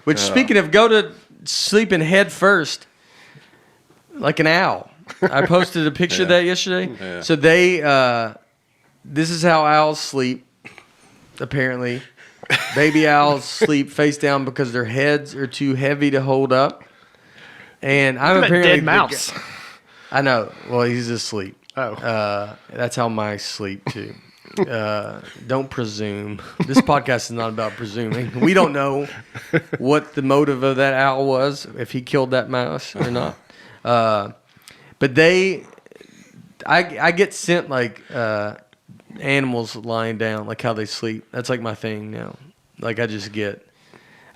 Which, speaking of, go to sleeping head first, like an owl. I posted a picture of that yesterday. Yeah. So this is how owls sleep, apparently. Baby owls sleep face down because their heads are too heavy to hold up. And I'm apparently dead mouse. I know. Well, he's asleep. Oh. That's how mice sleep too. Don't presume. This podcast is not about presuming. We don't know what the motive of that owl was, if he killed that mouse or not. But I get sent like animals lying down, like how they sleep. That's like my thing now. Like I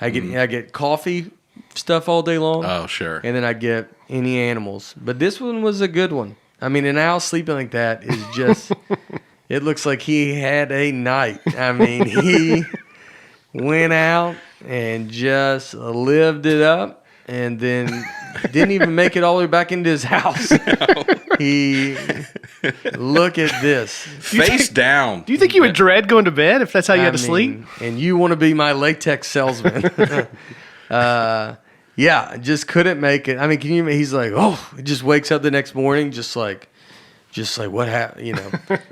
get coffee stuff all day long. Oh, sure. And then I get any animals. But this one was a good one. I mean, an owl sleeping like that is just, it looks like he had a night. I mean, he went out and just lived it up and then didn't even make it all the way back into his house. He, look at this. Face down. Do you think you would dread going to bed if that's how you had to sleep? And you want to be my latex salesman. Yeah, just couldn't make it. I mean, he's like, he just wakes up the next morning just like what happened,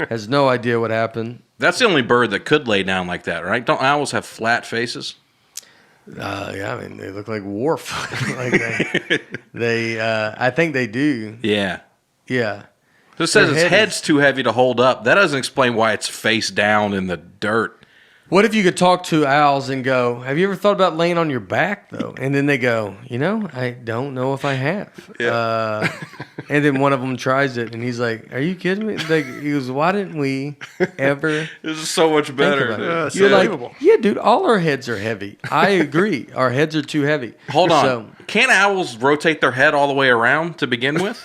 has no idea what happened. That's the only bird that could lay down like that, right? Don't owls have flat faces? Yeah, I mean, they look like Worf. Like I think they do. Yeah. Yeah. So it says its head's too heavy to hold up. That doesn't explain why it's face down in the dirt. What if you could talk to owls and go, have you ever thought about laying on your back, though? And then they go, I don't know if I have. Yeah. And then one of them tries it, and he's like, are you kidding me? He goes, why didn't we ever? This is so much better. You're like, yeah, dude, all our heads are heavy. I agree. Our heads are too heavy. Hold on. Can't owls rotate their head all the way around to begin with?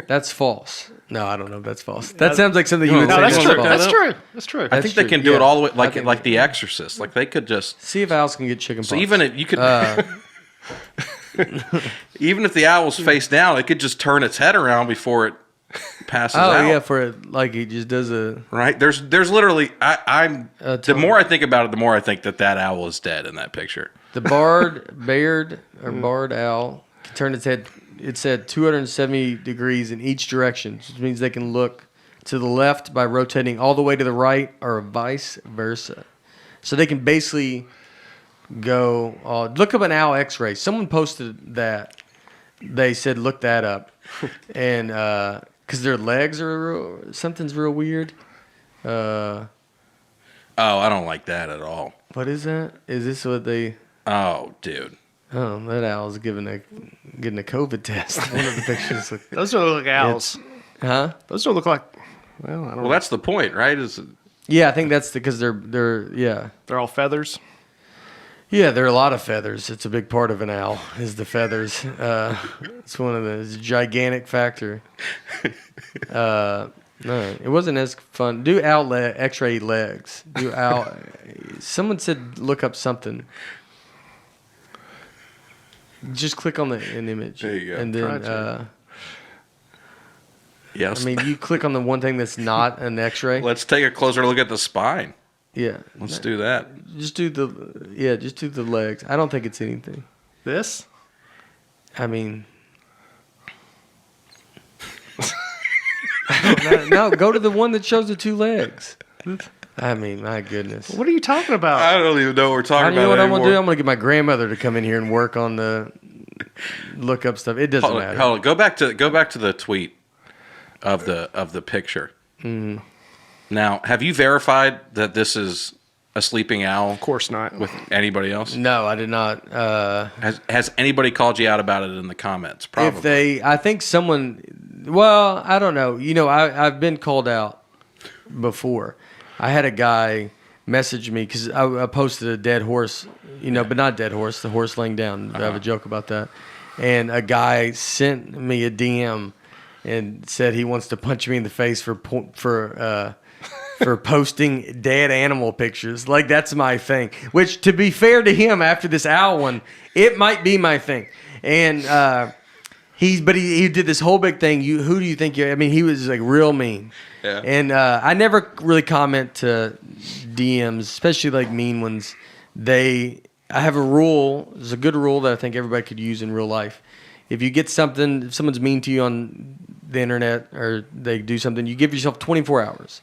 That's false. No, I don't know if that's false. That sounds like something you would say. No, that's true. False. That's true. I think they can do it all the way, like The Exorcist. Like they could just see if owls can get chicken pox. So even if you could, even if the owl's face down, it could just turn its head around before it passes out. Oh yeah, for it, like it just does a right. There's literally the more I think about it, the more I think that owl is dead in that picture. The barred owl can turn its head. It said 270 degrees in each direction, which means they can look to the left by rotating all the way to the right or vice versa. So they can basically go, look up an owl x-ray. Someone posted that. They said, look that up. And because their legs are, something's real weird. I don't like that at all. What is that? Is this what they... Oh, dude. Oh, that owl's getting a COVID test. One of the pictures. Those don't look like owls. Huh? Those don't look like. Well, I don't know. That's the point, right? Yeah, I think that's because they're all feathers. Yeah, there are a lot of feathers. It's a big part of an owl is the feathers. It's one of the gigantic factor. No, it wasn't as fun. Do owl X-ray legs. Do owl. Someone said look up something. Just click on an image. There you go. And then, yes. I mean, you click on the one thing that's not an X-ray. Let's take a closer look at the spine. Yeah. Let's do that. Just do the legs. I don't think it's anything. This? I mean, no, go to the one that shows the two legs. I mean, my goodness. What are you talking about? I don't even know what we're talking about. You know what anymore. I'm going to do? I'm going to get my grandmother to come in here and work on the look up stuff. It doesn't matter. Hold on. Go back to the tweet of the picture. Mm-hmm. Now, have you verified that this is a sleeping owl? Of course not. With anybody else? No, I did not. Has anybody called you out about it in the comments? Probably. I think someone. Well, I don't know. I've been called out before. I had a guy message me because I posted a dead horse, but not dead horse, the horse laying down. I have a joke about that. And a guy sent me a DM and said he wants to punch me in the face for posting dead animal pictures. Like, that's my thing. Which, to be fair to him, after this owl one, it might be my thing. And he did this whole big thing. Who do you think you're? I mean, he was like real mean. Yeah. And I never really comment to DMs, especially like mean ones. I have a rule. It's a good rule that I think everybody could use in real life. If you get something, if someone's mean to you on the internet or they do something, you give yourself 24 hours.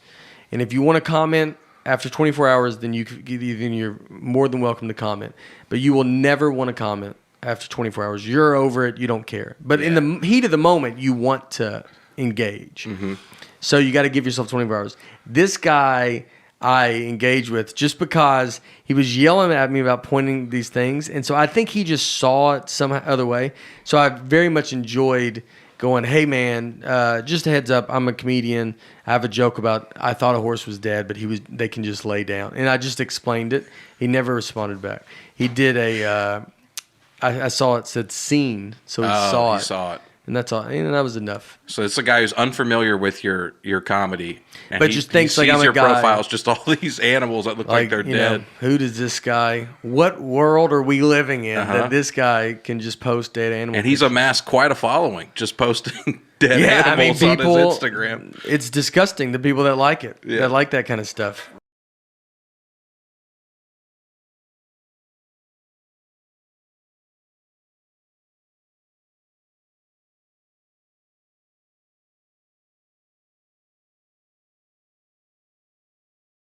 And if you want to comment after 24 hours, then you're more than welcome to comment. But you will never want to comment after 24 hours. You're over it. You don't care. But in the heat of the moment, you want to engage. Mm-hmm. So you got to give yourself 24 hours. This guy I engaged with just because he was yelling at me about pointing these things. And so I think he just saw it some other way. So I very much enjoyed going, hey, man, just a heads up, I'm a comedian. I have a joke about I thought a horse was dead, but they can just lay down. And I just explained it. He never responded back. He did I saw it said scene, so he saw it. And that's all. And that was enough. So it's a guy who's unfamiliar with your comedy. And but just thinks like I'm a guy. Your profile's just all these animals that look like they're dead. Know, who does this guy, what world are we living in that this guy can just post dead animals? And he's amassed quite a following just posting dead animals on his Instagram. It's disgusting, the people that like it, that like that kind of stuff.